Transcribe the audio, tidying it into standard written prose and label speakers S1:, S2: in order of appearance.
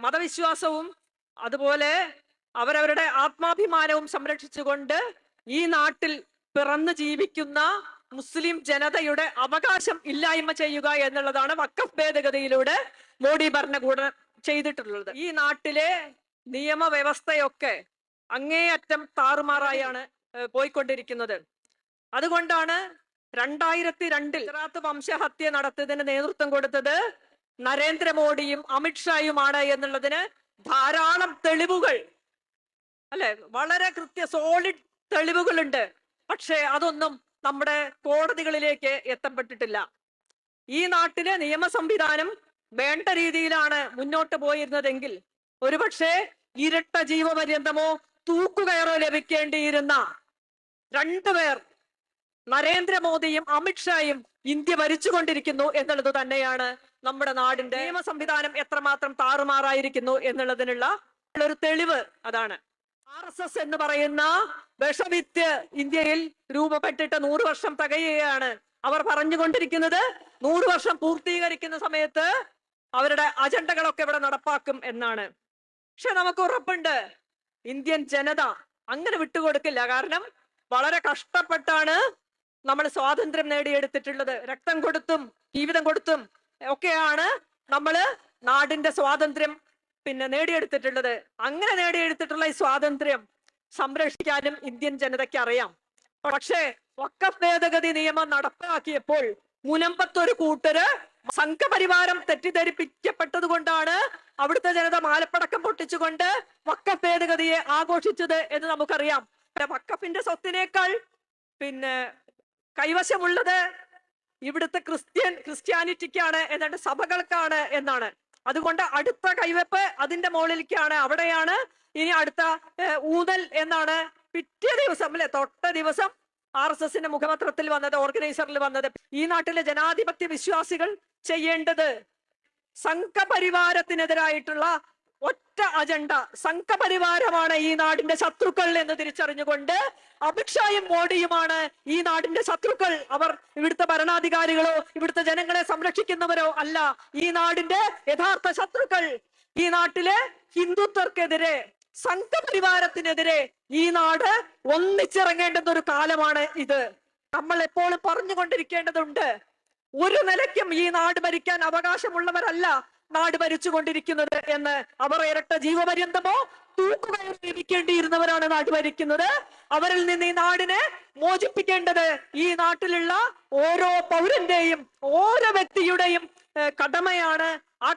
S1: മതവിശ്വാസവും അതുപോലെ അവരവരുടെ ആത്മാഭിമാനവും സംരക്ഷിച്ചുകൊണ്ട് ഈ നാട്ടിൽ പിറന്നു ജീവിക്കുന്ന മുസ്ലിം ജനതയുടെ അവകാശം ഇല്ലായ്മ ചെയ്യുക എന്നുള്ളതാണ് വഖഫ് ഭേദഗതിയിലൂടെ മോഡി ഭരണകൂടം ചെയ്തിട്ടുള്ളത്. ഈ നാട്ടിലെ നിയമവ്യവസ്ഥയൊക്കെ അങ്ങേയറ്റം താറുമാറായാണ് പോയിക്കൊണ്ടിരിക്കുന്നത്. അതുകൊണ്ടാണ് 2002 ഗുജറാത്ത് വംശഹത്യ നടത്തിയതിന് നേതൃത്വം കൊടുത്തത് നരേന്ദ്രമോദിയും അമിത്ഷായുമാണ് എന്നുള്ളതിന് ധാരാളം തെളിവുകൾ, അല്ലെ, വളരെ സോളിഡ് തെളിവുകളുണ്ട്. പക്ഷേ അതൊന്നും നമ്മുടെ കോടതികളിലേക്ക് എത്തപ്പെട്ടിട്ടില്ല. ഈ നാട്ടിലെ നിയമ സംവിധാനം വേണ്ട രീതിയിലാണ് മുന്നോട്ട് പോയിരുന്നതെങ്കിൽ ഒരുപക്ഷെ ഇരട്ട ജീവപര്യന്തമോ തൂക്കുകയറോ ലഭിക്കേണ്ടിയിരുന്ന രണ്ടുപേർ, നരേന്ദ്രമോദിയും അമിത്ഷായും, ഇന്ത്യ ഭരിച്ചുകൊണ്ടിരിക്കുന്നു എന്നുള്ളത് തന്നെയാണ് നമ്മുടെ നാടിന്റെ നിയമ സംവിധാനം എത്രമാത്രം താറുമാറായിരിക്കുന്നു എന്നുള്ളതിനുള്ള ഒരു തെളിവ്. അതാണ് RSS എന്ന് പറയുന്ന വിഷവിത്ത് ഇന്ത്യയിൽ രൂപപ്പെട്ടിട്ട് 100 വർഷം തികയുകയാണ്. അവർ പറഞ്ഞുകൊണ്ടിരിക്കുന്നത് 100 വർഷം പൂർത്തീകരിക്കുന്ന സമയത്ത് അവരുടെ അജണ്ടകളൊക്കെ ഇവിടെ നടപ്പാക്കും എന്നാണ്. പക്ഷെ നമുക്ക് ഉറപ്പുണ്ട് ഇന്ത്യൻ ജനത അങ്ങനെ വിട്ടുകൊടുക്കില്ല. കാരണം വളരെ കഷ്ടപ്പെട്ടാണ് നമ്മൾ സ്വാതന്ത്ര്യം നേടിയെടുത്തിട്ടുള്ളത്. രക്തം കൊടുത്തും ജീവിതം കൊടുത്തും ഒക്കെയാണ് നമ്മള് നാടിന്റെ സ്വാതന്ത്ര്യം നേടിയെടുത്തിട്ടുള്ളത്. അങ്ങനെ നേടിയെടുത്തിട്ടുള്ള ഈ സ്വാതന്ത്ര്യം സംരക്ഷിക്കാനും ഇന്ത്യൻ ജനതയ്ക്ക് അറിയാം. പക്ഷേ വഖഫ് ഭേദഗതി നിയമം നടപ്പാക്കിയപ്പോൾ മുനമ്പത്തൊരു കൂട്ടര് സംഘപരിവാരം തെറ്റിദ്ധരിപ്പിക്കപ്പെട്ടത് കൊണ്ടാണ് അവിടുത്തെ ജനത മാലപ്പടക്കം പൊട്ടിച്ചുകൊണ്ട് വഖഫ് ഭേദഗതിയെ ആഘോഷിച്ചത് എന്ന് നമുക്കറിയാം. വഖഫിന്റെ സ്വത്തിനേക്കാൾ കൈവശമുള്ളത് ഇവിടുത്തെ ക്രിസ്ത്യാനിറ്റിക്കാണ്, എന്നിട്ട് സഭകൾക്കാണ് എന്നാണ്. അതുകൊണ്ട് അടുത്ത കൈവെപ്പ് അതിന്റെ മുകളിലേക്കാണ്. അവിടെയാണ് ഇനി അടുത്ത ഊതൽ എന്നാണ് പിറ്റേ ദിവസം, അല്ലെ, തൊട്ട ദിവസം RSSന്റെ മുഖപത്രത്തിൽ വന്നത്, ഓർഗനൈസറിൽ വന്നത്. ഈ നാട്ടിലെ ജനാധിപത്യ വിശ്വാസികൾ ചെയ്യേണ്ടത് സംഘപരിവാരത്തിനെതിരായിട്ടുള്ള ഒറ്റ അജണ്ട, സംഘപരിവാരമാണ് ഈ നാടിന്റെ ശത്രുക്കൾ എന്ന് തിരിച്ചറിഞ്ഞുകൊണ്ട് അമിത്ഷായും മോഡിയുമാണ് ഈ നാടിന്റെ ശത്രുക്കൾ. അവർ ഇവിടുത്തെ ഭരണാധികാരികളോ ഇവിടുത്തെ ജനങ്ങളെ സംരക്ഷിക്കുന്നവരോ അല്ല. ഈ നാടിന്റെ യഥാർത്ഥ ശത്രുക്കൾ ഈ നാട്ടിലെ ഹിന്ദുത്വർക്കെതിരെ, സംഘപരിവാരത്തിനെതിരെ ഈ നാട് ഒന്നിച്ചിറങ്ങേണ്ടുന്ന ഒരു കാലമാണ് ഇത്. നമ്മൾ എപ്പോഴും പറഞ്ഞുകൊണ്ടിരിക്കേണ്ടതുണ്ട്, ഒരു നിലയ്ക്കും ഈ നാട് ഭരിക്കാൻ അവകാശമുള്ളവരല്ല നാട് ഭരിച്ചുകൊണ്ടിരിക്കുന്നത് എന്ന്. അവർ ഇരട്ട ജീവപര്യന്തമോ തൂക്കുകയോ ലഭിക്കേണ്ടിയിരുന്നവരാണ് നാട് ഭരിക്കുന്നത്. അവരിൽ നിന്ന് ഈ നാടിനെ മോചിപ്പിക്കേണ്ടത് ഈ നാട്ടിലുള്ള ഓരോ പൗരന്റെയും ഓരോ വ്യക്തിയുടെയും കടമയാണ്. ആ